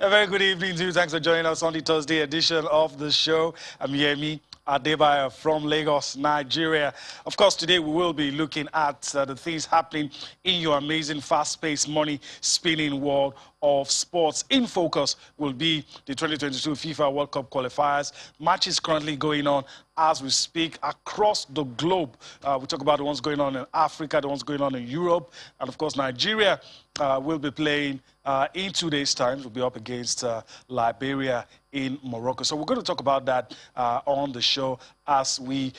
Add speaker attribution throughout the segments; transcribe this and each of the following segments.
Speaker 1: A very good evening to you. Thanks for joining us on the Thursday edition of the show. I'm Yemi Adebayo from Lagos, Nigeria. Of course, today we will be looking at the things happening in your amazing, fast-paced, money-spinning world of sports. In focus will be the 2022 FIFA World Cup qualifiers. Matches currently going on as we speak across the globe. We talk about the ones going on in Africa, the ones going on in Europe, and of course Nigeria will be playing in 2 days' time. We'll be up against Liberia in Morocco. So we're going to talk about that on the show as we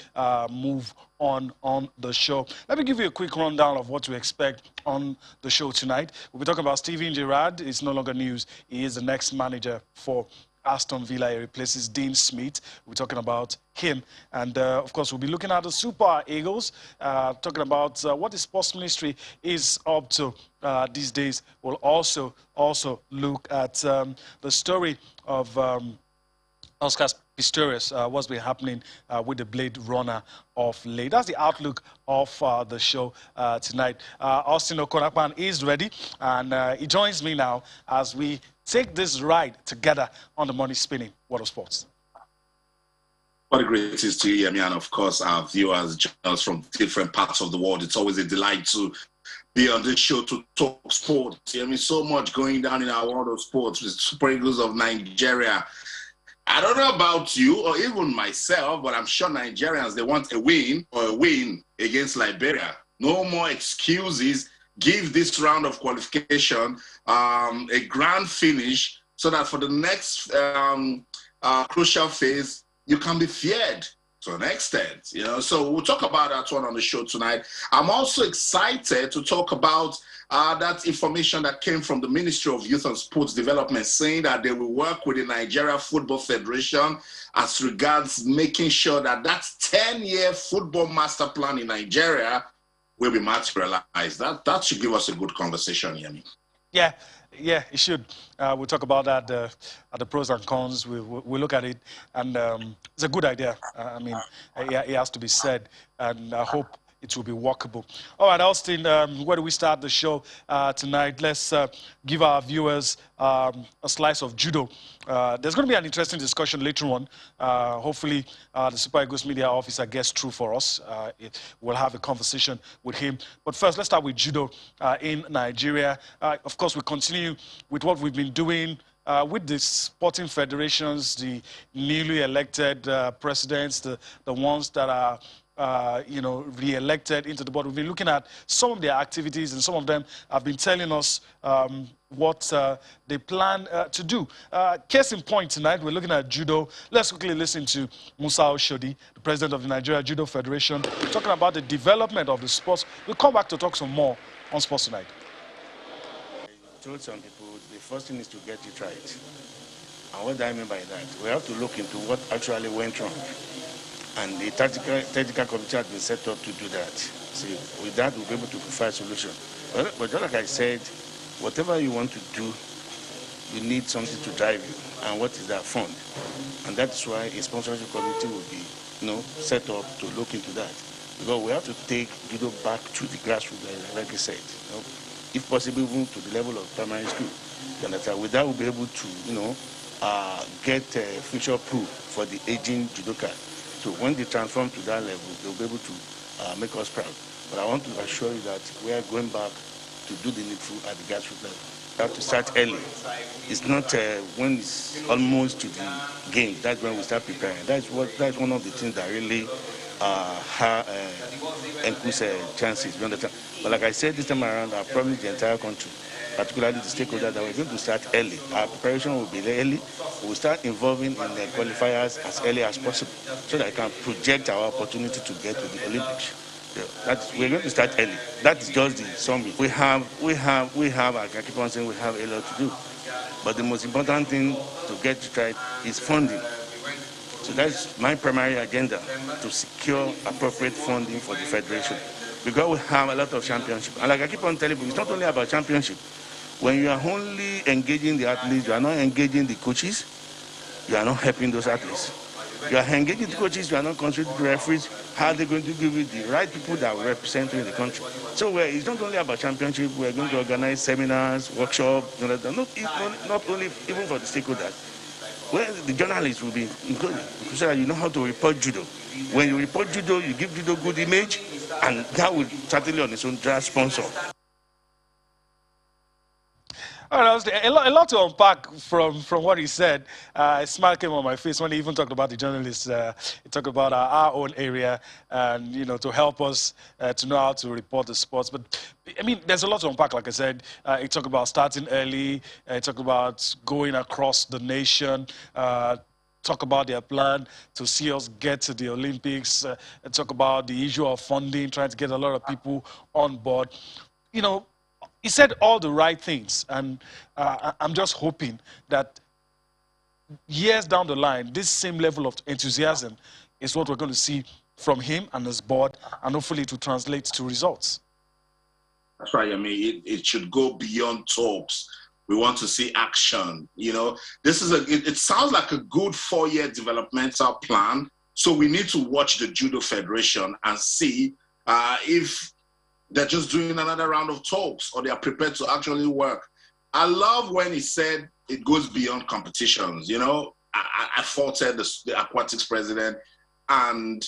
Speaker 1: move on the show. Let me give you a quick rundown of what to expect on the show tonight. We'll be talking about Gerrard. It's no longer news. He is the next manager for Aston Villa. He replaces Dean Smith. We're talking about him. And, of course, we'll be looking at the Super Eagles, talking about what the sports ministry is up to these days. We'll also look at the story of Oscar Pistorius, what's been happening with the Blade Runner of late. That's the outlook of the show tonight. Austin Okonakpan is ready, and he joins me now as we take this ride together on the money spinning world of sports.
Speaker 2: What a great it is to you, Yemi, and of course our viewers, journalists from different parts of the world. It's always a delight to be on this show to talk sports. Yemi, so much going down in our world of sports with Super Eagles of Nigeria. I don't know about you or even myself, but I'm sure Nigerians, they want a win or a win against Liberia. No more excuses. Give this round of qualification a grand finish so that for the next crucial phase, you can be feared to an extent, you know. So we'll talk about that one on the show tonight. I'm also excited to talk about that information that came from the Ministry of Youth and Sports Development saying that they will work with the Nigeria Football Federation as regards making sure that that 10-year football master plan in Nigeria will be materialized. That should give us a good conversation, Yemi.
Speaker 1: Yeah, it should. We'll talk about that, the pros and cons. We'll look at it, and it's a good idea. I mean, it has to be said, and I hope it will be workable. All right, Austin, where do we start the show tonight? Let's give our viewers a slice of judo. There's going to be an interesting discussion later on. Hopefully, the Super Eagles media officer gets through for us. We'll have a conversation with him. But first, let's start with judo in Nigeria. Of course, we continue with what we've been doing with the sporting federations, the newly elected presidents, the ones that are re-elected into the board. We've been looking at some of their activities, and some of them have been telling us what they plan to do. Case in point tonight, we're looking at judo. Let's quickly listen to Musa Oshodi, the president of the Nigeria Judo Federation, talking about the development of the sports. We'll come back to talk some more on sports tonight.
Speaker 3: I told some people the first thing is to get it right. And what do I mean by that? We have to look into what actually went wrong. And the technical committee has been set up to do that. So with that, we'll be able to provide a solution. But just like I said, whatever you want to do, you need something to drive you. And what is that fund? And that's why a sponsorship committee will be, set up to look into that. Because we have to take judo back to the grassroots, like I said. If possible, even to the level of primary school. With that, we'll be able to, get future proof for the aging judoka. So when they transform to that level, they'll be able to make us proud. But I want to assure you that we are going back to do the needful at the grassroots level. We have to start early. It's not when it's almost to the game, that's when we start preparing. That's one of the things that really increase chances. You understand? But like I said this time around, I promised the entire country, particularly the stakeholders, that we're going to start early. Our preparation will be early. We'll start involving in the qualifiers as early as possible so that I can project our opportunity to get to the Olympics. Yeah, we're going to start early. That is just the summary. We have, I keep on saying we have a lot to do. But the most important thing to get it right is funding. So that's my primary agenda, to secure appropriate funding for the federation. Because we have a lot of championships. And like I keep on telling you, it's not only about championship. When you are only engaging the athletes, you are not engaging the coaches, you are not helping those athletes. You are engaging the coaches, you are not considering the referees. How are they going to give you the right people that will represent you in the country? So it's not only about championship. We're going to organize seminars, workshops, not only even for the stakeholders. Well, the journalists will be included so that you know how to report judo. When you report judo, you give judo good image, and that will certainly on its own draw sponsor.
Speaker 1: All right, a lot to unpack from what he said. A smile came on my face when he even talked about the journalists. He talked about our own area and, you know, to help us to know how to report the sports. But, I mean, there's a lot to unpack, like I said. He talked about starting early. He talked about going across the nation. Talk about their plan to see us get to the Olympics. Talk about the issue of funding, trying to get a lot of people on board. You know, he said all the right things, and I'm just hoping that years down the line, this same level of enthusiasm is what we're going to see from him and his board, and hopefully it will translate to results.
Speaker 2: That's right. I mean, it should go beyond talks. We want to see action. You know, this is it sounds like a good 4-year developmental plan. So we need to watch the Judo Federation and see if they're just doing another round of talks or they are prepared to actually work. I love when he said it goes beyond competitions. You know, I faulted the aquatics president and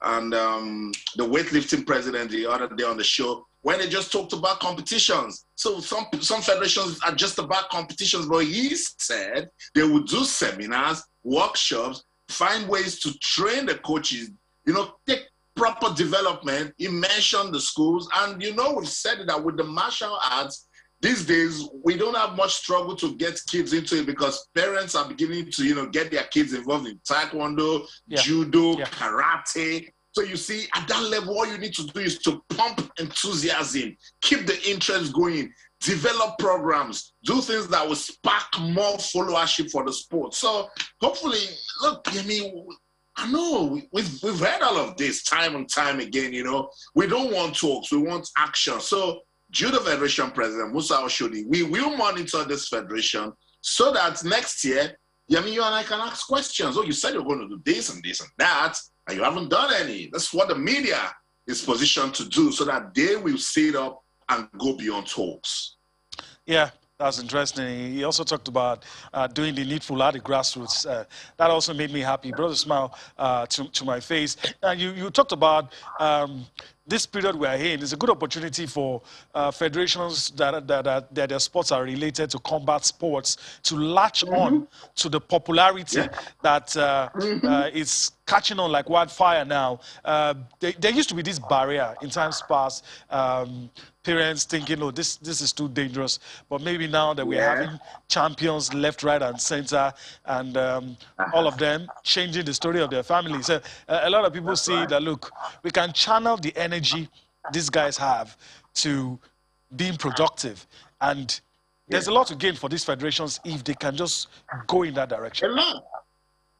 Speaker 2: the weightlifting president the other day on the show when they just talked about competitions. So some federations are just about competitions, but he said they would do seminars, workshops, find ways to train the coaches, you know, take proper development. He mentioned the schools, and you know, we've said that with the martial arts these days, we don't have much struggle to get kids into it because parents are beginning to, you know, get their kids involved in taekwondo, judo, karate. So you see, at that level, all you need to do is to pump enthusiasm, keep the interest going, develop programs, do things that will spark more followership for the sport. So hopefully, look, I mean, I know we've heard all of this time and time again, you know. We don't want talks, we want action. So Judo Federation President Musa Oshodi, we will monitor this federation so that next year, I mean, you and I can ask questions. Oh, you said you're going to do this and this and that, and you haven't done any. That's what the media is positioned to do so that they will sit up and go beyond talks.
Speaker 1: Yeah. That's interesting. He also talked about doing the needful at the grassroots. That also made me happy. Brought a smile to my face. You talked about this period we are in is a good opportunity for federations that their sports are related to combat sports to latch on to the popularity that is catching on like wildfire now. There used to be this barrier in times past. Parents thinking, oh, this is too dangerous. But maybe now that we're having champions left, right, and center, and all of them changing the story of their family. So a lot of people see that, look, we can channel the energy these guys have to being productive. And there's a lot to gain for these federations if they can just go in that direction.
Speaker 2: A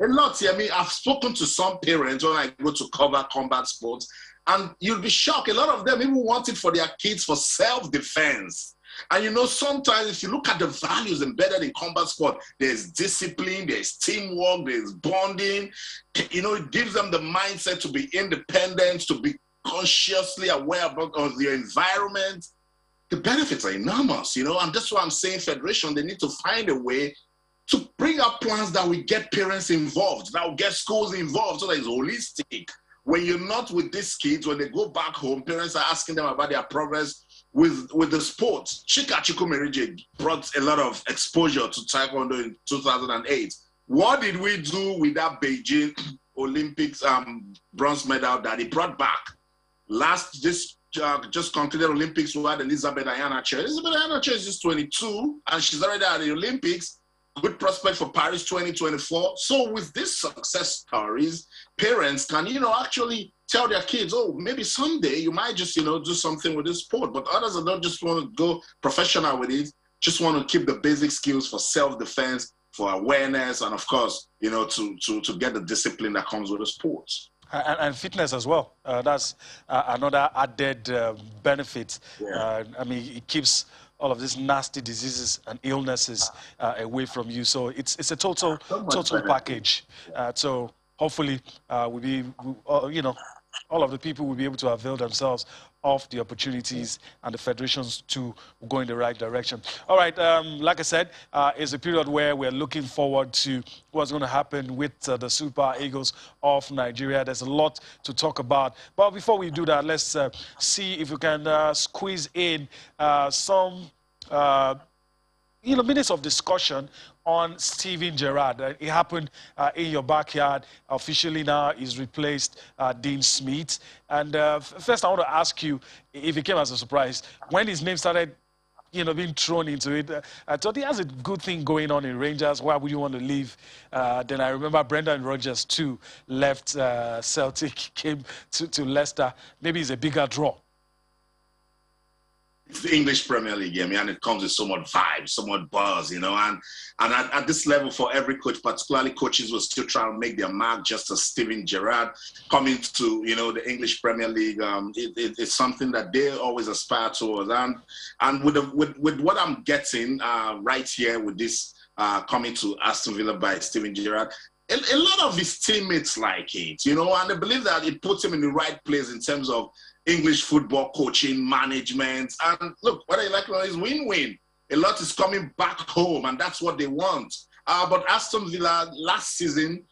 Speaker 2: lot. I mean, I've spoken to some parents when I go to cover combat sports, and you'll be shocked. A lot of them even want it for their kids for self-defense. And you know, sometimes if you look at the values embedded in combat sport, there's discipline, there's teamwork, there's bonding. You know, it gives them the mindset to be independent, to be consciously aware of their environment. The benefits are enormous, you know, and that's why I'm saying federation, they need to find a way to bring up plans that will get parents involved, that will get schools involved so that it's holistic. When you're not with these kids, when they go back home, parents are asking them about their progress with the sports. Chika Chukwumerije brought a lot of exposure to Taekwondo in 2008. What did we do with that Beijing Olympics bronze medal that he brought back? Just concluded Olympics, we had Elizabeth Ayanache. Elizabeth Ayanache is just 22, and she's already at the Olympics. Good prospect for Paris 2024. So with these success stories, parents can, you know, actually tell their kids, oh, maybe someday you might just, you know, do something with this sport. But others that don't just want to go professional with it, just want to keep the basic skills for self-defense, for awareness, and of course, you know, to get the discipline that comes with the sport.
Speaker 1: And fitness as well. That's another added benefit. I mean, it keeps all of these nasty diseases and illnesses away from you. So it's a total package. So hopefully, you know, all of the people will be able to avail themselves of the opportunities and the federations to go in the right direction. All right, like I said, it's a period where we're looking forward to what's going to happen with the Super Eagles of Nigeria. There's a lot to talk about. But before we do that, let's see if we can squeeze in some minutes of discussion on Steven Gerrard. It happened in your backyard. Officially now, he's replaced Dean Smith. And first, I want to ask you if it came as a surprise. When his name started, being thrown into it, I thought he has a good thing going on in Rangers. Why would you want to leave? Then I remember Brendan Rodgers, too, left Celtic, came to Leicester. Maybe he's a bigger draw.
Speaker 2: It's the English Premier League, and it comes with so much vibe, so much buzz, and at this level, for every coach, particularly coaches will still try to make their mark, just as Steven Gerrard coming to, the English Premier League. It's something that they always aspire towards, and with what I'm getting right here with this coming to Aston Villa by Steven Gerrard, a lot of his teammates like it, and they believe that it puts him in the right place in terms of English football coaching, management, and look, whether you like it or not, is win-win. A lot is coming back home, and that's what they want. But Aston Villa last season,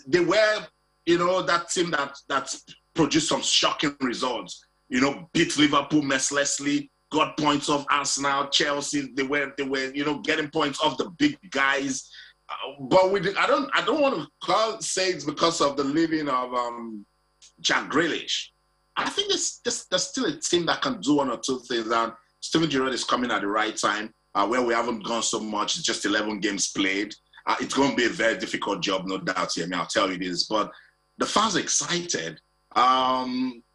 Speaker 2: they were, that team that produced some shocking results. Beat Liverpool mercilessly, got points off Arsenal, Chelsea. They were, getting points off the big guys. But I don't want to say it's because of the leaving of Jack Grealish. I think there's still a team that can do one or two things, and Steven Gerrard is coming at the right time, where we haven't gone so much. It's just 11 games played. It's going to be a very difficult job, no doubt. I'll tell you this. But the fans are excited.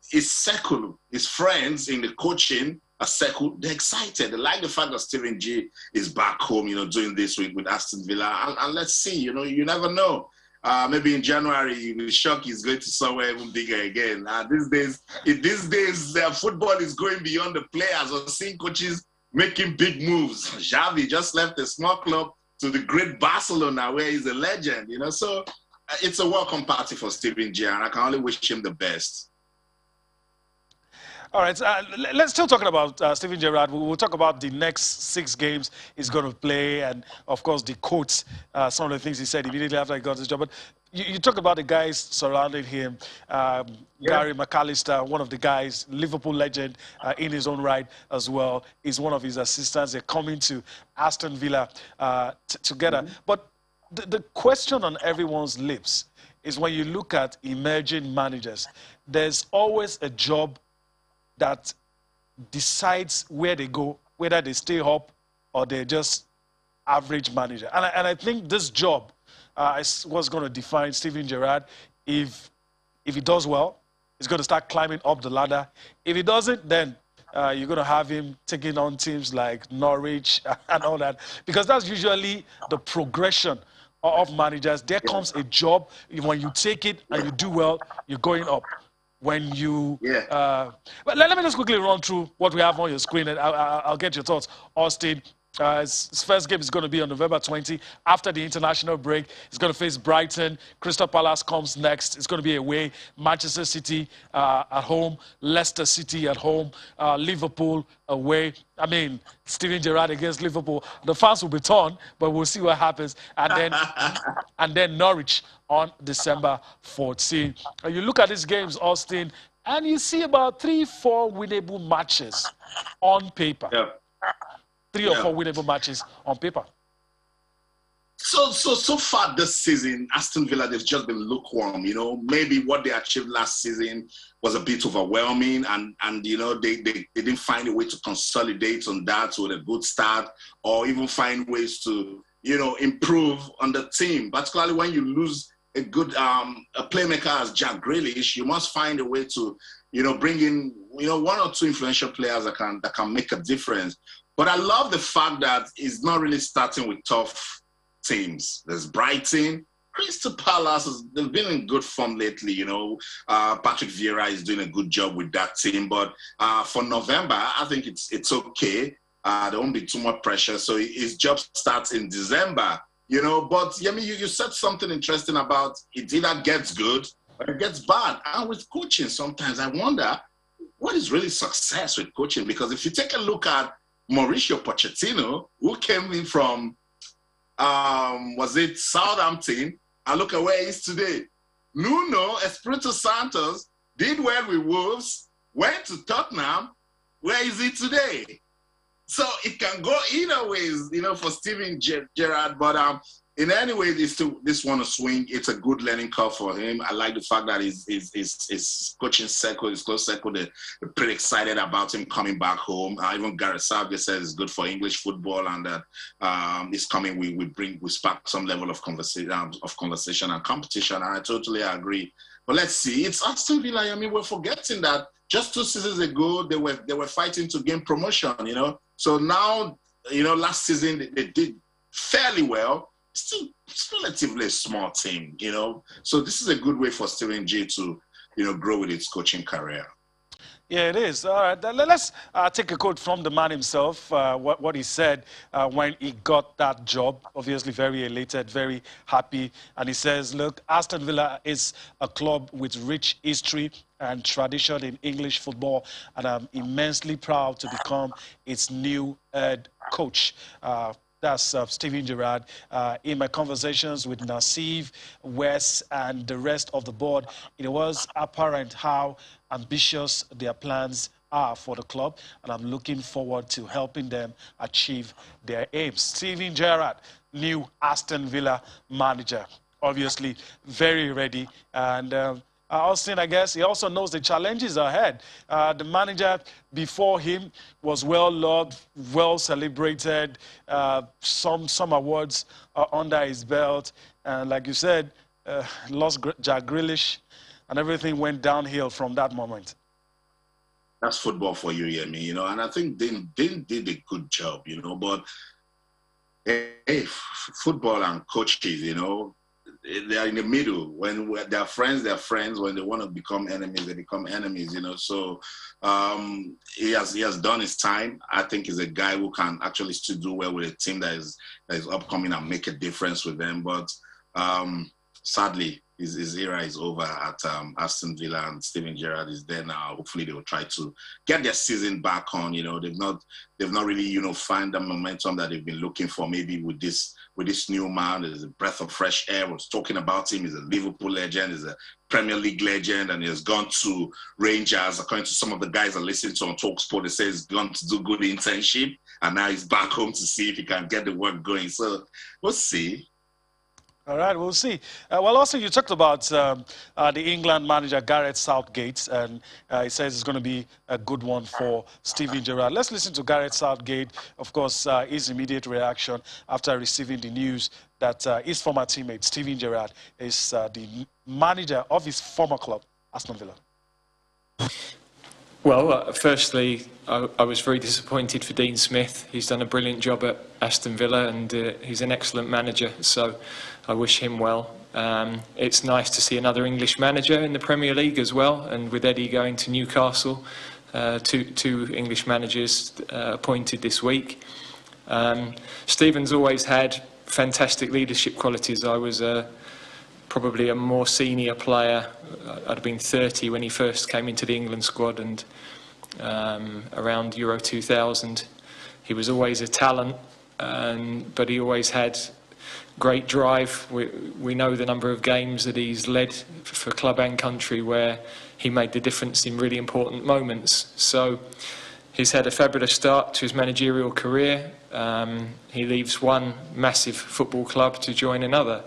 Speaker 2: His circle, his friends in the coaching are circle. They're excited. They like the fact that Steven G is back home, doing this with Aston Villa. And let's see, you never know. Maybe in January, you'll be shocked he's going to somewhere even bigger again. These days, football is going beyond the players. Or seeing coaches making big moves. Xavi just left a small club to the great Barcelona, where he's a legend. So it's a welcome party for Steven G, and I can only wish him the best.
Speaker 1: All right, let's still talking about Steven Gerrard. We'll talk about the next 6 games he's going to play, and of course the quotes, some of the things he said immediately after he got his job. But you talk about the guys surrounding him. Gary McAllister, one of the guys, Liverpool legend in his own right as well, is one of his assistants. They're coming to Aston Villa together. But the question on everyone's lips is, when you look at emerging managers, there's always a job that decides where they go, whether they stay up or they're just average manager. And I think this job is what's going to define Steven Gerrard. If he does well, he's going to start climbing up the ladder. If he doesn't, then you're going to have him taking on teams like Norwich and all that, because that's usually the progression of managers. There comes a job. When you take it and you do well, you're going up. When you, but let me just quickly run through what we have on your screen, and I'll get your thoughts. Austin, his first game is going to be on November 20. After the international break, he's going to face Brighton. Crystal Palace comes next. It's going to be away. Manchester City at home. Leicester City at home. Liverpool away. I mean, Steven Gerrard against Liverpool. The fans will be torn, but we'll see what happens. And then Norwich on December 14. And you look at these games, Austin, and you see about 3-4 winnable matches on paper.
Speaker 2: Yeah.
Speaker 1: 3 or 4 winnable matches on paper.
Speaker 2: So far this season, Aston Villa, they've just been lukewarm. Maybe what they achieved last season was a bit overwhelming, and they didn't find a way to consolidate on that with a good start, or even find ways to improve on the team. Particularly when you lose a good a playmaker as Jack Grealish, you must find a way to bring in 1 or 2 influential players that can make a difference. But I love the fact that it's not really starting with tough teams. There's Brighton, Crystal Palace. They've been in good form lately. Patrick Vieira is doing a good job with that team. But for November, I think it's okay. There won't be too much pressure. So his job starts in December you know. But I mean, you said something interesting about it either gets good or it gets bad. And with coaching, sometimes I wonder what is really success with coaching? Because if you take a look at Mauricio Pochettino, who came in from, was it Southampton, and look at where he is today. Nuno Espirito Santos did well with Wolves, went to Tottenham. Where is he today? So it can go either ways, you know, for Steven Gerrard. But in any way, this one to swing. It's a good learning curve for him. I like the fact that his coaching circle, his close circle, they're pretty excited about him coming back home. Even Gareth Southgate says it's good for English football, and that he's coming. We spark some level of conversation and competition. And I totally agree. But let's see. It's Aston Villa. I mean, we're forgetting that just 2 seasons ago they were fighting to gain promotion. You know, so now, you know, last season they did fairly well. Still relatively a small team, you know. So this is a good way for Steven G to, you know, grow with its coaching career.
Speaker 1: Yeah, it is. All right, let's take a quote from the man himself, what he said when he got that job. Obviously very elated, very happy. And he says, look, Aston Villa is a club with rich history and tradition in English football, and I'm immensely proud to become its new head coach. That's Steven Gerrard. In my conversations with Nassif, Wes, and the rest of the board, it was apparent how ambitious their plans are for the club, and I'm looking forward to helping them achieve their aims. Steven Gerrard, new Aston Villa manager, obviously very ready. And Austin, I guess, he also knows the challenges ahead. The manager before him was well loved, well celebrated, some awards are under his belt. And like you said, lost Jack Grealish, and everything went downhill from that moment.
Speaker 2: That's football for you, Yemi, you know, and I think Dean did a good job, you know, but hey, football and coaches, you know, they are in the middle. When they're friends, they're friends. When they want to become enemies, they become enemies, you know. So he has done his time. I think he's a guy who can actually still do well with a team that is upcoming and make a difference with them. But sadly, his era is over at Aston Villa, and Steven Gerrard is there now. Hopefully, they will try to get their season back on. You know, they've not really, you know, find the momentum that they've been looking for. Maybe with this new man, there's a breath of fresh air. I was talking about him. He's a Liverpool legend. He's a Premier League legend, and he has gone to Rangers. According to some of the guys I listen to on TalkSport, they say he's gone to do good internship, and now he's back home to see if he can get the work going. So we'll see.
Speaker 1: All right, we'll see. Well, also, you talked about the England manager, Gareth Southgate, and he says it's going to be a good one for Steven Gerrard. Let's listen to Gareth Southgate, of course, his immediate reaction after receiving the news that his former teammate, Steven Gerrard, is the manager of his former club, Aston Villa.
Speaker 4: Well, firstly, I was very disappointed for Dean Smith. He's done a brilliant job at Aston Villa, and he's an excellent manager, so I wish him well. It's nice to see another English manager in the Premier League as well, and with Eddie going to Newcastle, two English managers appointed this week. Stephen's always had fantastic leadership qualities. I was probably a more senior player. I'd have been 30 when he first came into the England squad, and around Euro 2000. He was always a talent, but he always had great drive. We know the number of games that he's led for club and country where he made the difference in really important moments. So he's had a fabulous start to his managerial career. He leaves one massive football club to join another.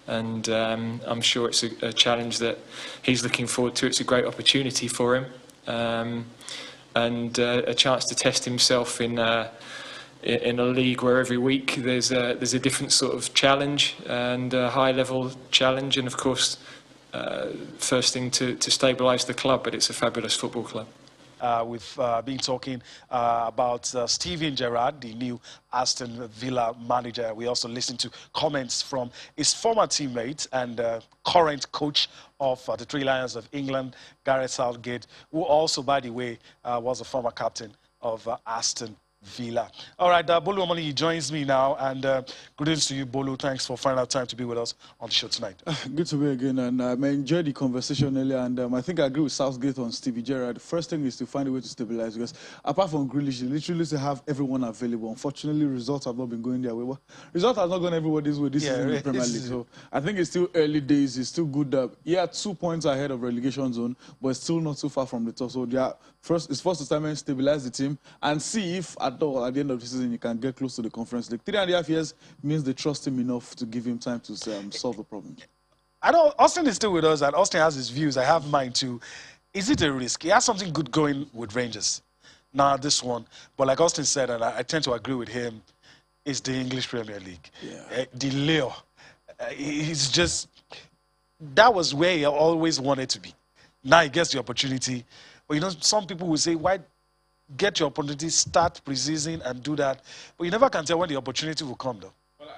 Speaker 4: And I'm sure it's a challenge that he's looking forward to. It's a great opportunity for him, and a chance to test himself in a league where every week there's a different sort of challenge and a high-level challenge. And of course, first thing to stabilise the club, but it's a fabulous football club.
Speaker 1: We've been talking about Steven Gerrard, the new Aston Villa manager. We also listened to comments from his former teammate and current coach of the Three Lions of England, Gareth Southgate, who also, by the way, was a former captain of Aston Villa. All right, Bolu Omoni joins me now, and greetings to you, Bolu. Thanks for finding out time to be with us on the show tonight.
Speaker 5: Good to be again, and I enjoyed the conversation earlier, and I think I agree with Southgate on Stevie Gerrard. The first thing is to find a way to stabilize, because apart from Grealish, they literally to have everyone available. Unfortunately, results have not been going their way. Well, results have not gone everybody's way this season in the Premier League, so I think it's still early days. It's still good. 2 points ahead of relegation zone, but it's still not too far from the top. So it's first assignment, stabilize the team, and see if at all at the end of the season you can get close to the Conference League. 3.5 years means they trust him enough to give him time to solve the problem.
Speaker 1: I know Austin is still with us, and Austin has his views. I have mine too. Is it a risk? He has something good going with Rangers. Now this one, but like Austin said, and I tend to agree with him, it's the English Premier League. Yeah. The Leo. He's just, that was where he always wanted to be. Now he gets the opportunity. But you know, some people will say, why get your opportunity, start pre-season and do that? But you never can tell when the opportunity will come, though.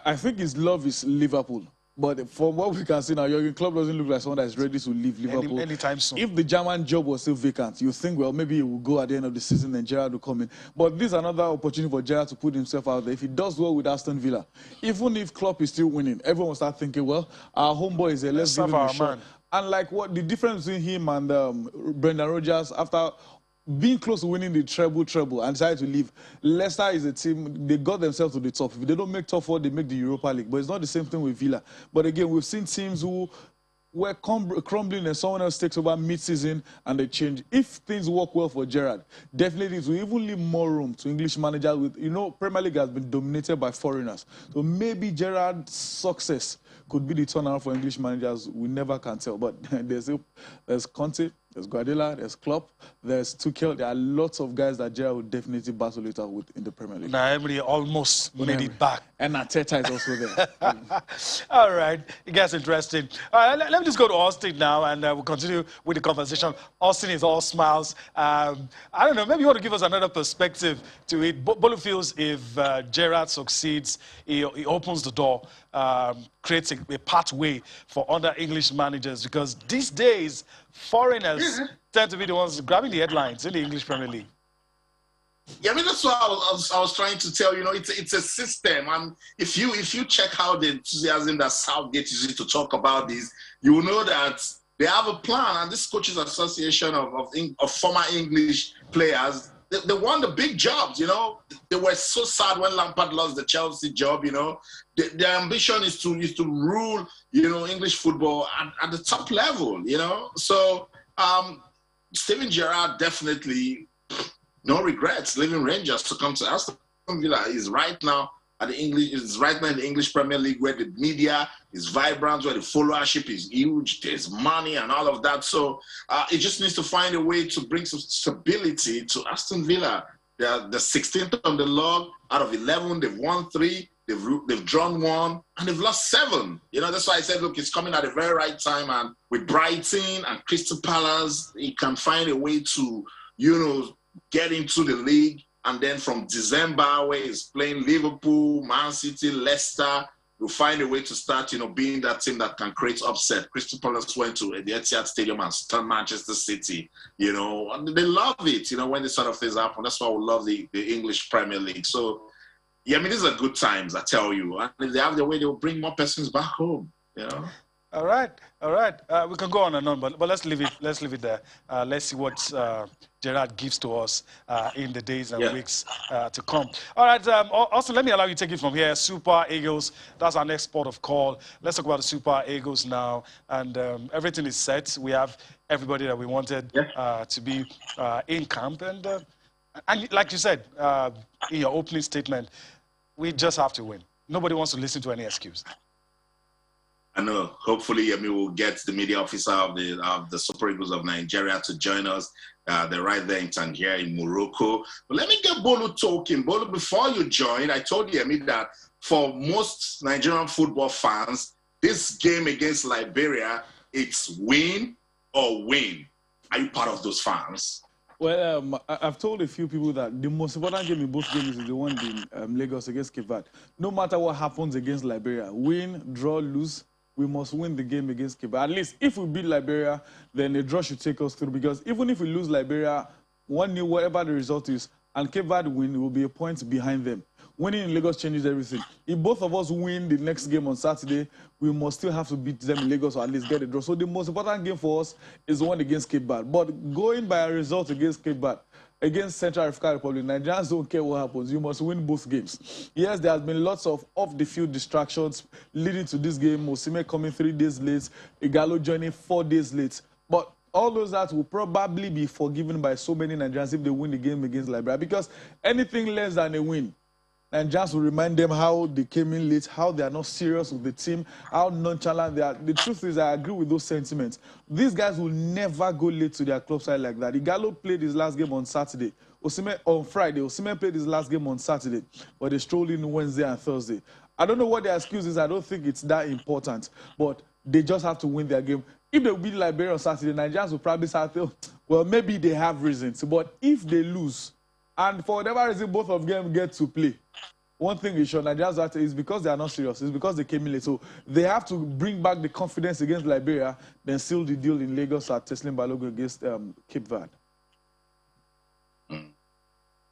Speaker 5: I think his love is Liverpool. But from what we can see now, Jurgen Klopp doesn't look like someone that's ready to leave Liverpool.
Speaker 1: Anytime soon.
Speaker 5: If the German job was still vacant, you think, well, maybe he will go at the end of the season and Gerrard will come in. But this is another opportunity for Gerrard to put himself out there. If he does well with Aston Villa, even if Klopp is still winning, everyone will start thinking, well, our homeboy is here, let's give him a shot. And like what the difference between him and Brendan Rodgers after being close to winning the treble and decided to leave. Leicester is a team, they got themselves to the top. If they don't make top four, they make the Europa League. But it's not the same thing with Villa. But again, we've seen teams who were crumbling and someone else takes over mid-season and they change. If things work well for Gerrard, definitely it will even leave more room to English managers with, you know, Premier League has been dominated by foreigners. So maybe Gerrard's success could be the turnaround for English managers. We never can tell. But there's Conte, there's Guardiola, there's Klopp, there's Tuchel. There are lots of guys that Gerrard would definitely battle it out with in the Premier League.
Speaker 1: Now, Emery almost made it back.
Speaker 5: And Arteta is also there.
Speaker 1: All right. It gets interesting. All right, let me just go to Austin now, and we'll continue with the conversation. Austin is all smiles. I don't know, maybe you want to give us another perspective to it. Bolu feels if Gerrard succeeds, he opens the door, creates a pathway for other English managers, because these days, foreigners tend to be the ones grabbing the headlines in the English Premier League.
Speaker 2: Yeah, I mean, that's what I was trying to tell you. It's a system, and if you check how the enthusiasm that Southgate uses to talk about this, you will know that they have a plan. And this Coaches Association of former English players, they won the big jobs. You know, they were so sad when Lampard lost the Chelsea job. You know, their ambition is to rule, you know, English football at the top level. You know, so Steven Gerrard definitely. No regrets leaving Rangers to come to Aston Villa. Is right now in the English Premier League, where the media is vibrant, where the followership is huge, there's money and all of that. So it just needs to find a way to bring some stability to Aston Villa. They're the 16th on the log. Out of 11, they've won 3, they've drawn 1, and they've lost 7. You know, that's why I said, look, it's coming at the very right time. And with Brighton and Crystal Palace, he can find a way to, you know, get into the league, and then from December, where he's playing Liverpool, Man City, Leicester, you'll find a way to start, you know, being that team that can create upset. Crystal Palace went to the Etihad Stadium and stunned Manchester City, you know, and they love it, you know, when this sort of things happen. That's why we love the English Premier League. So, yeah, I mean, these are good times, I tell you. And if they have their way, they'll bring more persons back home, you know.
Speaker 1: All right. We can go on and on, but let's leave it. Let's leave it there. Let's see what Gerrard gives to us in the days and weeks to come. All right. Also, let me allow you to take it from here. Super Eagles. That's our next port of call. Let's talk about the Super Eagles now. And everything is set. We have everybody that we wanted to be in camp. And like you said in your opening statement, we just have to win. Nobody wants to listen to any excuse.
Speaker 2: I know. Hopefully, I mean, we'll get the media officer of the Super Eagles of Nigeria to join us. They're right there in Tangier, in Morocco. But let me get Bolu talking. Bolu, before you join, I told you, I mean, that for most Nigerian football fans, this game against Liberia, it's win or win. Are you part of those fans?
Speaker 5: Well, I've told a few people that the most important game in both games is the one in Lagos against Cape Verde. No matter what happens against Liberia, win, draw, lose, we must win the game against Cape Verde. At least if we beat Liberia, then the draw should take us through. Because even if we lose Liberia, 1-0, whatever the result is, and Cape Verde win, it will be a point behind them. Winning in Lagos changes everything. If both of us win the next game on Saturday, we must still have to beat them in Lagos or at least get a draw. So the most important game for us is the one against Cape Verde. But going by a result against Cape Verde, against Central African Republic, Nigerians don't care what happens. You must win both games. Yes, there has been lots of off-the-field distractions leading to this game. Osimhen coming 3 days late, Igalo joining 4 days late. But all those that will probably be forgiven by so many Nigerians if they win the game against Liberia, because anything less than a win, Nigerians will remind them how they came in late, how they are not serious with the team, how nonchalant they are. The truth is, I agree with those sentiments. These guys will never go late to their club side like that. Igalo played his last game on Saturday. Osimhen on Friday. Osimhen played his last game on Saturday, but they strolled in Wednesday and Thursday. I don't know what their excuse is. I don't think it's that important, but they just have to win their game. If they beat Liberia on Saturday, Nigerians will probably start, well, maybe they have reasons. But if they lose, and for whatever reason both of them get to play, one thing is sure, Nigerians is because they are not serious. It's because they came in late. So they have to bring back the confidence against Liberia, then seal the deal in Lagos at Teslim Balogun against Cape Verde.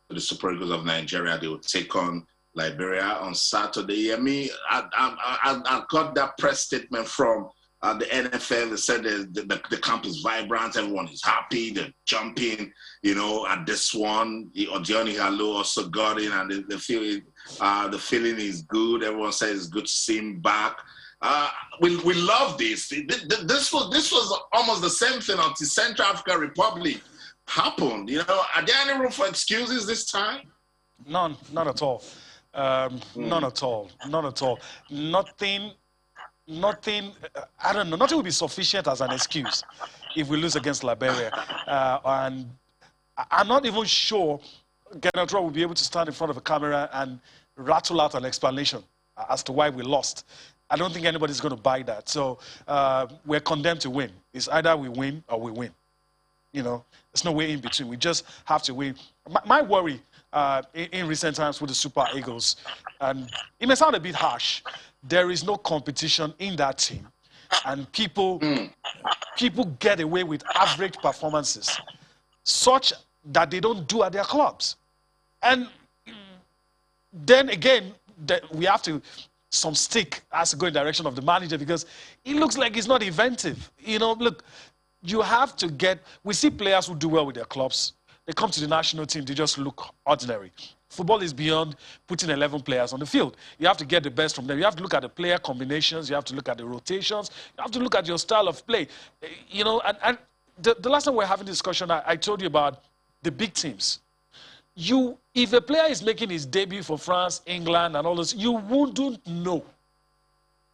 Speaker 2: The Super Eagles of Nigeria, they will take on Liberia on Saturday. I mean, I got that press statement from the NFL. They said the camp is vibrant, everyone is happy, they're jumping, you know, at this one. Johnny Hallo also got in, and the feeling is good. Everyone says it's good to see him back. We love this. This was almost the same thing until Central African Republic happened. You know, are there any room for excuses this time?
Speaker 1: None, not at all. None at all. None at all. Nothing, I don't know, nothing will be sufficient as an excuse if we lose against Liberia. And I'm not even sure Gerrard will be able to stand in front of a camera and rattle out an explanation as to why we lost. I don't think anybody's going to buy that. So we're condemned to win. It's either we win or we win. You know, there's no way in between. We just have to win. My worry in recent times with the Super Eagles, and it may sound a bit harsh, there is no competition in that team. And people get away with average performances, such that they don't do at their clubs. And then again, we have to, some stick has to go in the direction of the manager, because it looks like he's not inventive. You know, look, you have to get, we see players who do well with their clubs. They come to the national team, they just look ordinary. Football is beyond putting 11 players on the field. You have to get the best from them. You have to look at the player combinations. You have to look at the rotations. You have to look at your style of play. You know, and the last time we were having this discussion, I told you about the big teams. If a player is making his debut for France, England, and all those, you wouldn't know.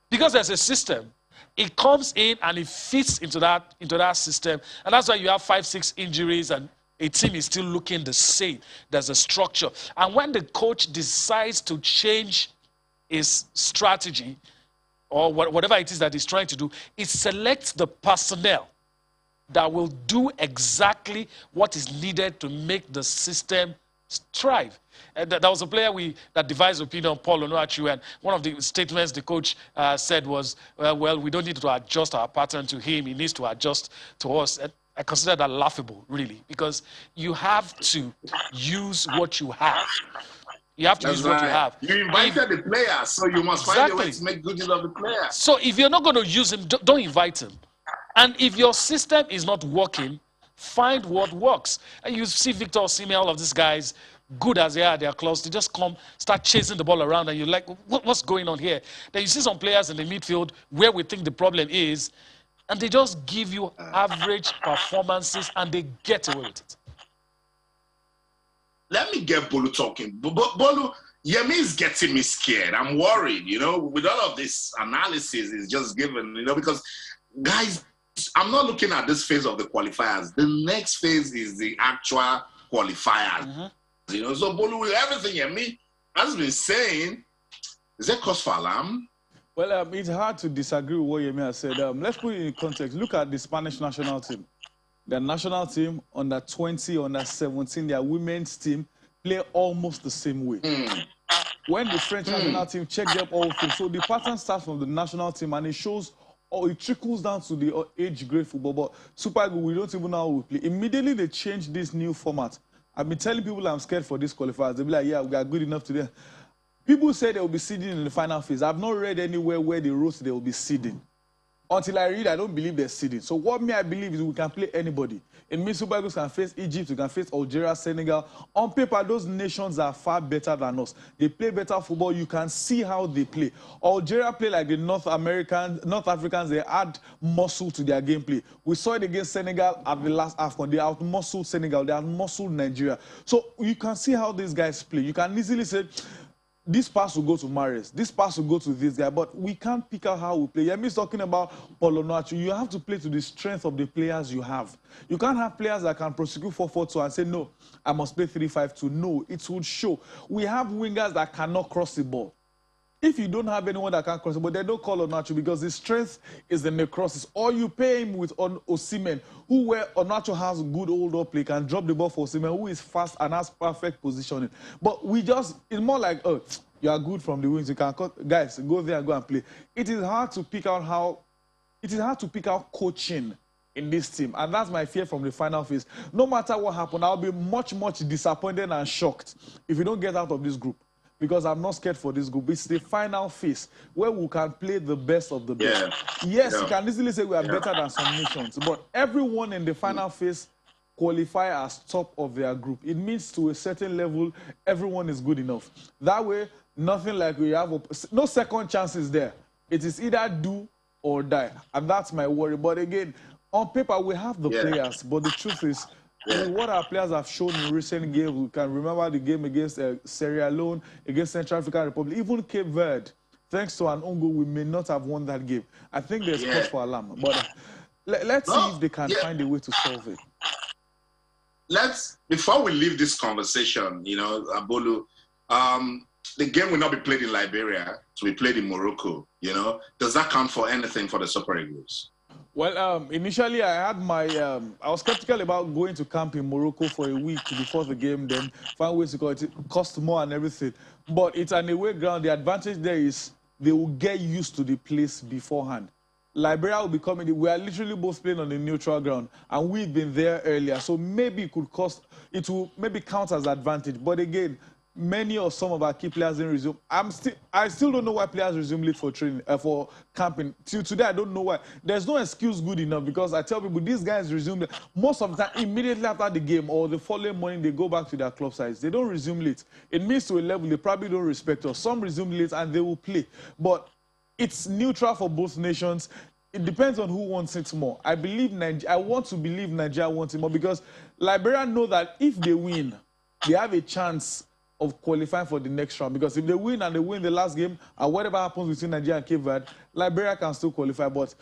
Speaker 1: Because there's a system. It comes in and it fits into that system. And that's why you have 5, 6 injuries and a team is still looking the same. There's a structure. And when the coach decides to change his strategy or whatever it is that he's trying to do, it selects the personnel that will do exactly what is needed to make the system thrive. And that was a player that devised opinion on Paul Onuachu, and one of the statements the coach said was, well, we don't need to adjust our pattern to him. He needs to adjust to us. And I consider that laughable, really, because you have to use what you have. You have to use what you have.
Speaker 2: You invited the player, so you must find a way to make good use of the player.
Speaker 1: So if you're not going to use him, don't invite him. And if your system is not working, find what works. And you see Victor Osimhen, all of these guys, good as they are, they are close. They just come, start chasing the ball around, and you're like, what's going on here? Then you see some players in the midfield where we think the problem is, and they just give you average performances, and they get away with it.
Speaker 2: Let me get Bolu talking. Bolu, Yemi is getting me scared. I'm worried, you know, with all of this analysis is just given, you know, because, guys, I'm not looking at this phase of the qualifiers. The next phase is the actual qualifiers. You know, so Bolu, with everything Yemi has been saying, is there cause for alarm?
Speaker 5: Well, it's hard to disagree with what Yemi has said. Let's put it in context. Look at the Spanish national team. Their national team, under 20, under 17, their women's team play almost the same way. When the French national team check them all through, so the pattern starts from the national team and it shows, or it trickles down to the age grade football. But Super Eagles, we don't even know how we play. Immediately they changed this new format I've been telling people I'm scared for these qualifiers. They'll be like, yeah, we are good enough today. People say they will be seeding in the final phase. I've not read anywhere where they wrote they will be seeding. Until I read, I don't believe they're seeding. So what I believe is we can play anybody. It means Super Eagles can face Egypt, we can face Algeria, Senegal. On paper, those nations are far better than us. They play better football. You can see how they play. Algeria play like the North Africans. They add muscle to their gameplay. We saw it against Senegal at the last AFCON. They out-muscled Senegal. They out-muscled Nigeria. So you can see how these guys play. You can easily say, this pass will go to Mahrez. This pass will go to this guy. But we can't pick out how we play. Yemi's talking about Paulo Nacho. You have to play to the strength of the players you have. You can't have players that can prosecute 4-4-2 and say, no, I must play 3-5-2. No, it would show. We have wingers that cannot cross the ball. If you don't have anyone that can cross the ball, they don't call Onacho because his strength is in the crosses. Or you pay him with Osimhen, where Onacho has good hold-up play, can drop the ball for Osimhen, who is fast and has perfect positioning. But it's more like, oh, you are good from the wings. You can cut, guys, go there and go and play. It is hard to pick out coaching in this team. And that's my fear from the final phase. No matter what happened, I'll be much, much disappointed and shocked if we don't get out of this group. Because I'm not scared for this group. It's the final phase where we can play the best of the best. Yes, you can easily say we are better than some nations, but everyone in the final phase qualify as top of their group. It means to a certain level, everyone is good enough. That way, nothing like we have, no second chances there. It is either do or die, and that's my worry. But again, on paper, we have the players, but the truth is, what our players have shown in recent games, we can remember the game against Sierra Leone, against Central African Republic, even Cape Verde. Thanks to an own goal, we may not have won that game. I think there's cause for alarm. But let's see if they can find a way to solve it.
Speaker 2: Before we leave this conversation, Abolu, the game will not be played in Liberia, to be played in Morocco, Does that count for anything for the Super Eagles?
Speaker 5: Well, initially I had I was skeptical about going to camp in Morocco for a week before the game, then find ways to go. It cost more and everything. But it's an away ground. The advantage there is they will get used to the place beforehand. Liberia will be coming. We are literally both playing on the neutral ground, and we've been there earlier. So maybe it will maybe count as advantage. But again, many or some of our key players didn't resume. I still don't know why players resume late for training, for camping. Till today, I don't know why. There's no excuse good enough because I tell people these guys resume most of the time immediately after the game or the following morning they go back to their club sites. They don't resume late. It means to a level they probably don't respect us. Some resume late and they will play, but it's neutral for both nations. It depends on who wants it more. I want to believe Nigeria wants it more because Liberia know that if they win, they have a chance of qualifying for the next round, because if they win and they win the last game and whatever happens between Nigeria and Cape Verde, Liberia can still qualify. But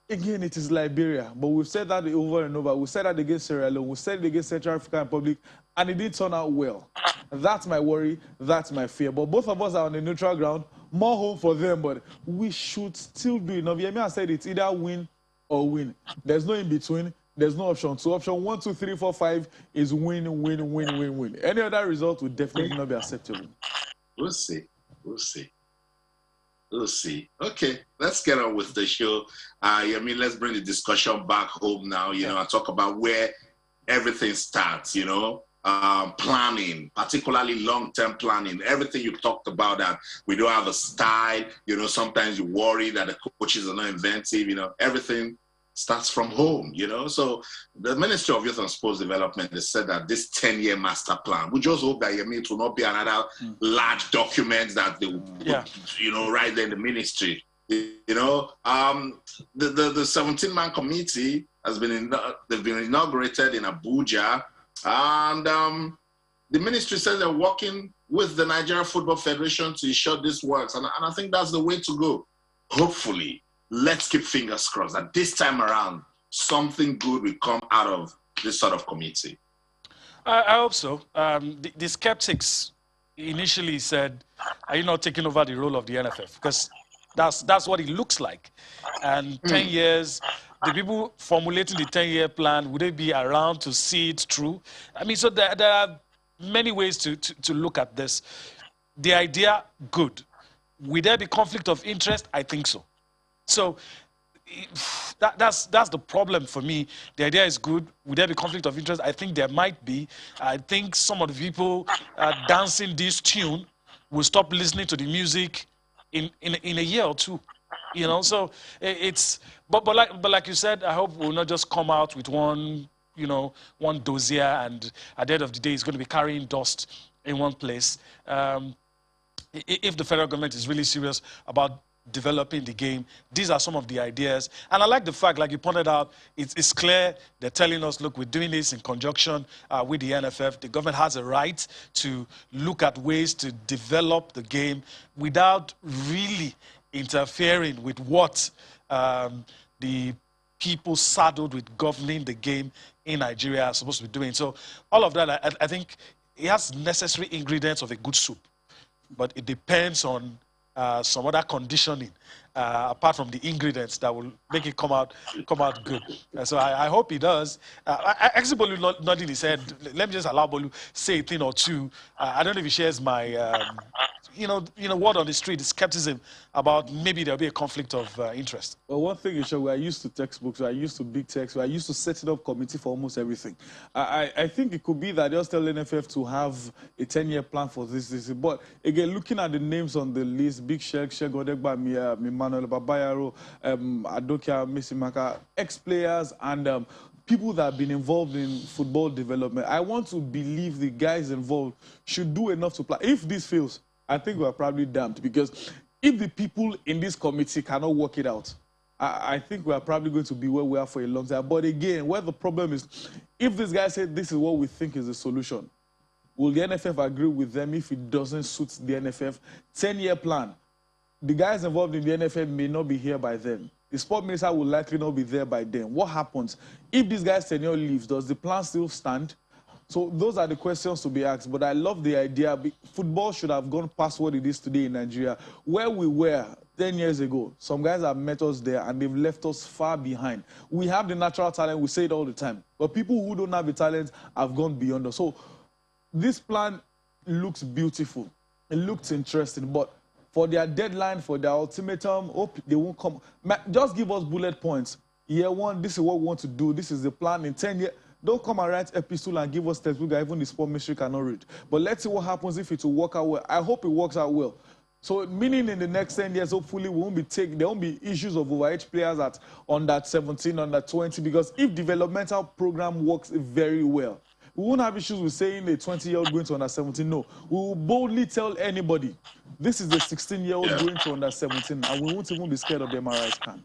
Speaker 5: again, it is Liberia. But we've said that over and over. We said that against Sierra Leone. We said it against Central African Republic, and it did turn out well. That's my worry. That's my fear. But both of us are on the neutral ground. More home for them, but we should still do enough. Yemi said it's either win or win. There's no in between. There's no option. So option 1, 2, 3, 4, 5 is win, win, win, win, win. Any other result would definitely not be acceptable.
Speaker 2: We'll see. We'll see. We'll see. Okay, let's get on with the show. Let's bring the discussion back home now, and talk about where everything starts, planning, particularly long-term planning. Everything you talked about, that we don't have a style, sometimes you worry that the coaches are not inventive, everything starts from home, So the Ministry of Youth and Sports Development has said that this 10-year master plan, we just hope that it will not be another large document that they will put, right there in the ministry. The 17-man committee they've been inaugurated in Abuja, and the ministry says they're working with the Nigeria Football Federation to ensure this works, and I think that's the way to go. Hopefully, let's keep fingers crossed that this time around, something good will come out of this sort of committee.
Speaker 1: I hope so. The skeptics initially said, are you not taking over the role of the NFF? Because that's what it looks like. And 10 years, the people formulating the 10-year plan, would they be around to see it through? I mean, so there are many ways to look at this. The idea, good. Will there be conflict of interest? I think so. So that's the problem for me. The idea is good. Would there be conflict of interest? I think there might be. I think some of the people dancing this tune will stop listening to the music in a year or two. You know, so it's but like you said, I hope we'll not just come out with one, you know, one dossier, and at the end of the day, it's going to be carrying dust in one place. If the federal government is really serious about developing the game, these are some of the ideas. And I like the fact, like you pointed out, it's clear they're telling us, look, we're doing this in conjunction with the NFF. The government has a right to look at ways to develop the game without really interfering with what the people saddled with governing the game in Nigeria are supposed to be doing. So all of that, I think it has necessary ingredients of a good soup, but it depends on some other conditioning apart from the ingredients that will make it come out good. So I hope he does. Actually, Bolu nodding his head. Let me just allow Bolu say a thing or two. I don't know if he shares my you know, word on the street, skepticism about maybe there'll be a conflict of interest.
Speaker 5: Well, one thing is sure, we are used to textbooks, we are used to big text, we are used to setting up committee for almost everything. I think it could be that just tell NFF to have a 10-year plan for this. But again, looking at the names on the list, Big Sheikh, Odegba, Emmanuel Babayaro, Adokia, Messimaka, ex-players and people that have been involved in football development, I want to believe the guys involved should do enough to plan. If this fails, I think we're probably damned, because if the people in this committee cannot work it out, I think we're probably going to be where we are for a long time. But again, where the problem is, if this guy said this is what we think is the solution, will the NFF agree with them if it doesn't suit the NFF? 10-year plan. The guys involved in the NFF may not be here by then. The sport minister will likely not be there by then. What happens? If this guy's tenure leaves, does the plan still stand? So those are the questions to be asked. But I love the idea. Football should have gone past what it is today in Nigeria. Where we were 10 years ago, some guys have met us there and they've left us far behind. We have the natural talent, we say it all the time. But people who don't have the talent have gone beyond us. So this plan looks beautiful. It looks interesting. But for their deadline, for their ultimatum, hope they won't come. Just give us bullet points. Year one, this is what we want to do. This is the plan in 10 years. Don't come and write epistle and give us textbook that even the sport ministry cannot read. But let's see what happens if it will work out well. I hope it works out well. So meaning in the next 10 years, hopefully there won't be issues of overage players at under 17, under 20, because if developmental program works very well, we won't have issues with saying a 20-year-old going to under 17. No, we will boldly tell anybody, this is the 16-year-old going to under 17, and we won't even be scared of the MRI scan.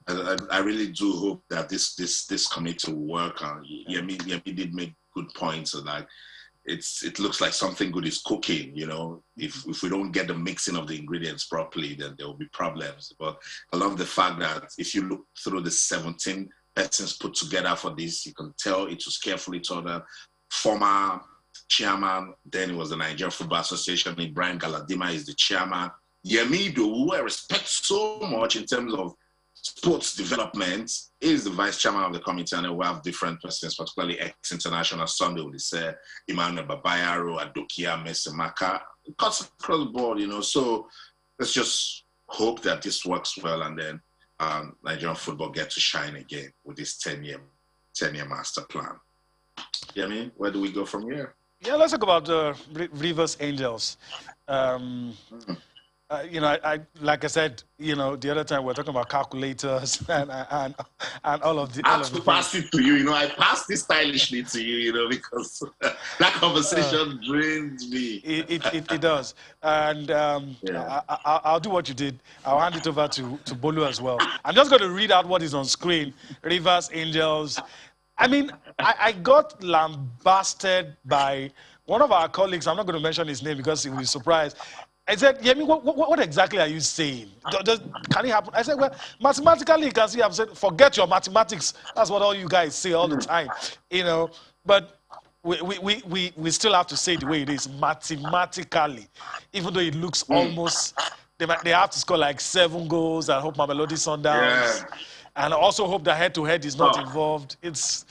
Speaker 2: I really do hope that this committee will work. Yemi did make good points, and like it looks like something good is cooking. You know, if we don't get the mixing of the ingredients properly, then there will be problems. But I love the fact that if you look through the 17 persons put together for this, you can tell it was carefully thought out. Former chairman, then it was the Nigerian Football Association. Ibrahim Galadima is the chairman. Yemi, who I respect so much in terms of sports development, is the vice chairman of the committee, and we have different persons, particularly ex-international Sunday with the Emmanuel Babayaro, Adokia, Messimaka, cuts across the board, you know. So let's just hope that this works well, and then Nigerian football gets to shine again with this 10-year master plan. Yeah, I mean, where do we go from here?
Speaker 1: Yeah, let's talk about the Rivers Angels. You know, like I said, you know, the other time we were talking about calculators and all of the.
Speaker 2: I have to pass it to you. You know, I passed this stylishly to you. You know, because that conversation drains me.
Speaker 1: It does, and yeah. I'll do what you did. I'll hand it over to Bolu as well. I'm just going to read out what is on screen. Rivers Angels. I mean, I got lambasted by one of our colleagues. I'm not going to mention his name because he will be surprised. I said, Yemi, what exactly are you saying? Can it happen? I said, well, mathematically, you can see, I've said, forget your mathematics. That's what all you guys say all the time, you know. But we still have to say the way it is, mathematically. Even though it looks almost, they have to score like 7 goals. I hope Mamelodi Sundowns. Yeah. And I also hope the head-to-head is not involved. It's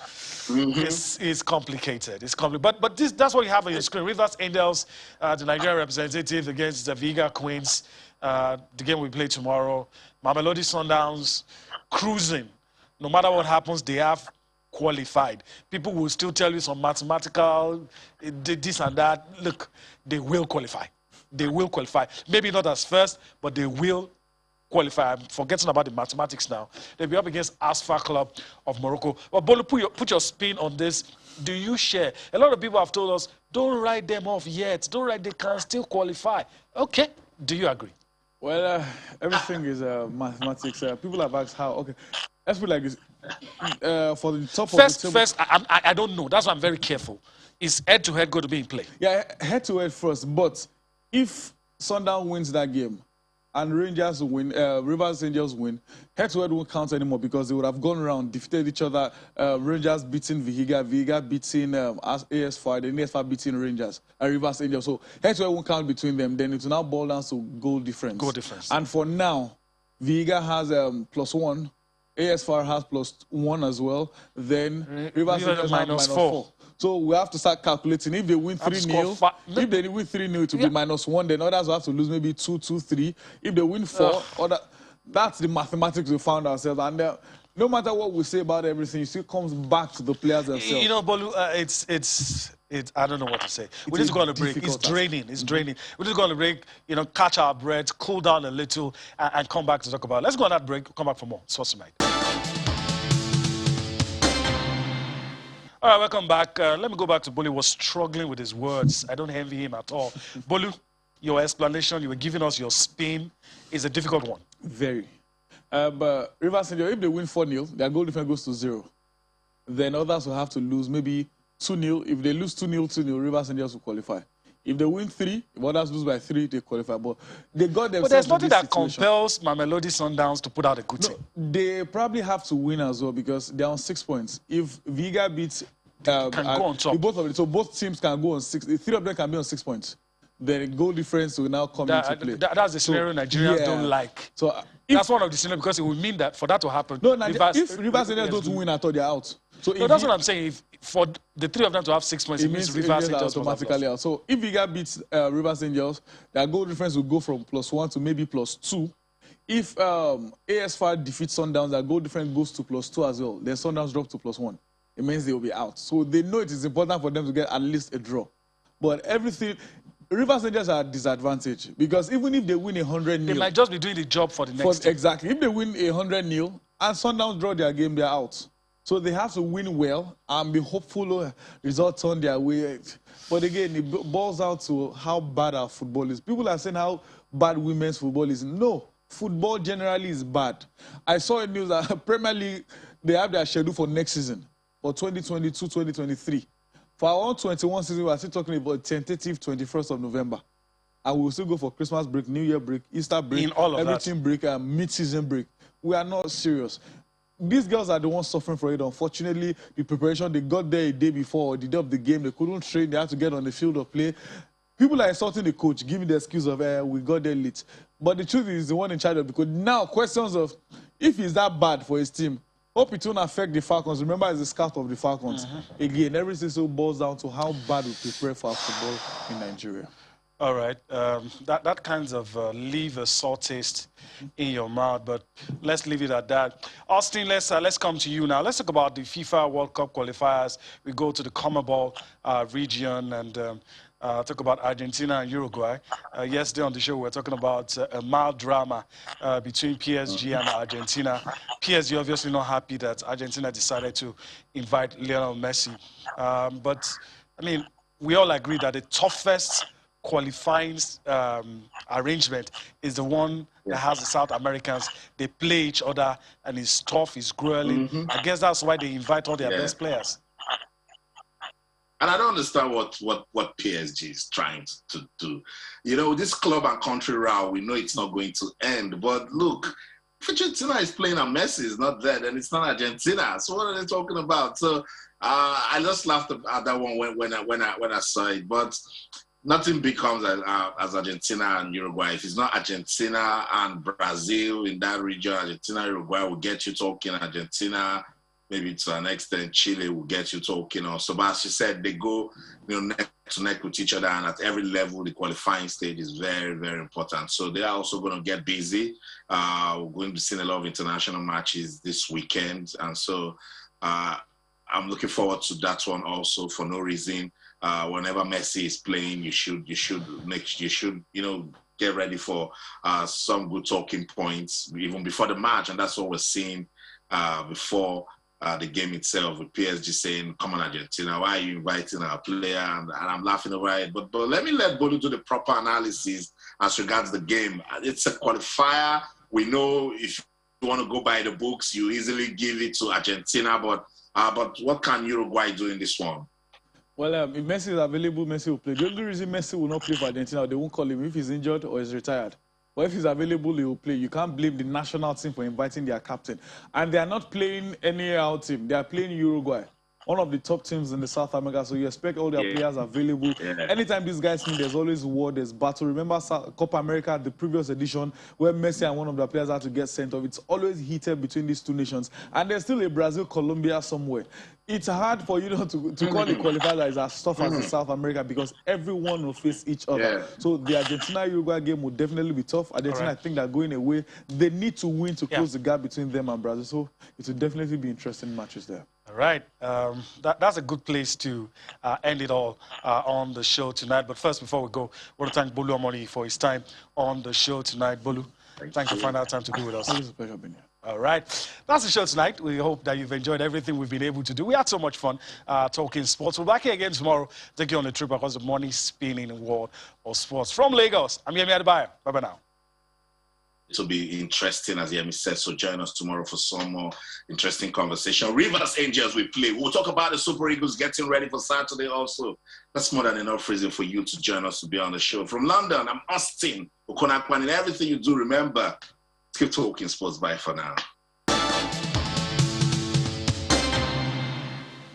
Speaker 1: complicated. It's complicated. But that's what you have on your screen. Rivers Angels, the Nigerian representative against the Viga Queens. the game we play tomorrow. Mamelodi Sundowns cruising. No matter what happens, they have qualified. People will still tell you some mathematical, this and that. Look, they will qualify. They will qualify. Maybe not as first, but they will qualify. I'm forgetting about the mathematics now. They'll be up against Asfa Club of Morocco. But Bolu, put your spin on this. Do you share? A lot of people have told us, don't write them off yet. Don't write, they can still qualify. Okay. Do you agree?
Speaker 5: Well, everything is mathematics. People have asked how. Okay, let's put it like this. For the top of the table.
Speaker 1: First, I don't know. That's why I'm very careful. Is head-to-head going to be in play?
Speaker 5: Yeah, head-to-head first. But if Sundown wins that game and Rangers win, Rivers Angels win, head-to-head won't count anymore because they would have gone around, defeated each other. Rangers beating Vihiga beating AS5, then AS5 beating Rangers, Rivers Angels. So head-to-head won't count between them. Then it will now boil down to goal difference.
Speaker 1: Goal difference.
Speaker 5: And for now, Vihiga has +1. AS4 has +1 as well. Then Rivers Angels have -4. So we have to start calculating. If they win 3-0, if they win 3-0, it will be -1. Then others will have to lose maybe 2-3. If they win 4, that's the mathematics we found ourselves. And no matter what we say about everything, it still comes back to the players themselves.
Speaker 1: You know, Bolu, I don't know what to say. We need to go on a break. It's draining. It's draining. We need to go on a break, you know, catch our breath, cool down a little, and come back to talk about it. Let's go on that break. Come back for more. Sports Tonight. All right, welcome back. Let me go back to Bolu. He was struggling with his words. I don't envy him at all. Bolu, your explanation, you were giving us your spin, is a difficult one.
Speaker 5: Very. But Rivers Angels, if they win 4-0, their goal difference goes to 0. Then others will have to lose maybe 2-0. If they lose 2-0, Rivers Angels will qualify. If they win 3, if others lose by 3, they qualify. But they got themselves.
Speaker 1: But there's nothing that compels Mamelodi Sundowns to put out a good team.
Speaker 5: They probably have to win as well because they're on 6 points. If Viga beats,
Speaker 1: can go on top.
Speaker 5: Both of it, so both teams can go on 6. The 3 of them can be on 6 points. Then goal difference will now come into play.
Speaker 1: That's the scenario Nigerians don't like. So that's one of the scenarios because it will mean that for that to happen.
Speaker 5: No, if Rivers Angels don't win at all, they're out. So
Speaker 1: no, that's what I'm saying. If for the 3 of them to have 6 points, it means Rivers Angels
Speaker 5: automatically out. So if Viga beats Rivers Angels, their goal difference will go from +1 to maybe +2. If AS5 defeats Sundowns, their goal difference goes to +2 as well. Then Sundowns drop to +1. It means they will be out. So they know it is important for them to get at least a draw. But everything, Rivers Angels are at disadvantage because even if they win 100-0,
Speaker 1: they might just be doing the job for the next team.
Speaker 5: Exactly. If they win 100-0 and Sundowns draw their game, they're out. So they have to win well and be hopeful results on their way. But again, it boils down to how bad our football is. People are saying how bad women's football is. No, football generally is bad. I saw in news that Premier League, they have their schedule for next season, for 2022-2023. For our own 21 season, we are still talking about tentative 21st of November. And we'll still go for Christmas break, New Year break, Easter break, everything break, and mid-season break. We are not serious. These girls are the ones suffering for it. Unfortunately, the preparation, they got there a day before, or the day of the game, they couldn't train, they had to get on the field of play. People are insulting the coach, giving the excuse of, we got there late. But the truth is, the one in charge of the coach. Now, questions of, if he's that bad for his team, hope it won't affect the Falcons. Remember, as the scout of the Falcons. Again, everything still boils down to how bad we prepare for our football in Nigeria.
Speaker 1: All right, that kind of leave a sore taste in your mouth, but let's leave it at that. Austin, let's come to you now. Let's talk about the FIFA World Cup qualifiers. We go to the CONMEBOL region and talk about Argentina and Uruguay. Yesterday on the show, we were talking about a mild drama between PSG and Argentina. PSG obviously not happy that Argentina decided to invite Lionel Messi. But, I mean, we all agree that the toughest qualifying arrangement is the one that has the South Americans. They play each other and it's tough, it's grueling. I guess that's why they invite all their best players.
Speaker 2: And I don't understand what PSG is trying to do. You know, this club and country row, we know it's not going to end. But look, if Argentina is playing and Messi is not there, then it's not Argentina. So what are they talking about? So I just laughed at that one when I saw it. But nothing becomes as Argentina and Uruguay. If it's not Argentina and Brazil in that region, Argentina, Uruguay will get you talking. Argentina maybe to an extent, Chile will get you talking also. But as you said, they go, neck to neck with each other, and at every level, the qualifying stage is very, very important. So they are also going to get busy. We're going to be seeing a lot of international matches this weekend, and so I'm looking forward to that one also. For no reason, whenever Messi is playing, you should get ready for some good talking points even before the match, and that's what we're seeing before the game itself, with PSG saying, "Come on, Argentina, why are you inviting our player?" And I'm laughing over it. But let me let Bolu do the proper analysis as regards the game. It's a qualifier. We know if you want to go by the books, you easily give it to Argentina. But what can Uruguay do in this one?
Speaker 5: Well, if Messi is available, Messi will play. The only reason Messi will not play for Argentina, they won't call him if he's injured or he's retired. But if he's available, he will play. You can't blame the national team for inviting their captain. And they are not playing any out team. They are playing Uruguay, one of the top teams in the South America. So you expect all their players available. Anytime these guys meet, there's always war, there's battle. Remember Copa America, the previous edition, where Messi and one of the players had to get sent off. It's always heated between these two nations. And there's still a Brazil-Colombia somewhere. It's hard for you to call the qualifier that is as tough as the South America, because everyone will face each other. So the Argentina-Uruguay game will definitely be tough. Argentina, I think, they're going away. They need to win to close the gap between them and Brazil. So it will definitely be interesting matches there.
Speaker 1: All right. That's a good place to end it all on the show tonight. But first, before we go, I want to thank Bolu Omori for his time on the show tonight. Bolu, thanks for finding out time to be with us.
Speaker 5: It's a pleasure being here.
Speaker 1: All right. That's the show tonight. We hope that you've enjoyed everything we've been able to do. We had so much fun talking sports. We're back here again tomorrow. Take you on a trip across the money spinning world of sports. From Lagos, I'm Yemi Adebayo. Bye-bye now.
Speaker 2: It will be interesting, as Yemi said, so join us tomorrow for some more interesting conversation. Rivers Angels will play. We'll talk about the Super Eagles getting ready for Saturday also. That's more than enough reason for you to join us to be on the show. From London, I'm Aston. And everything you do, remember, keep talking sports. Bye for now.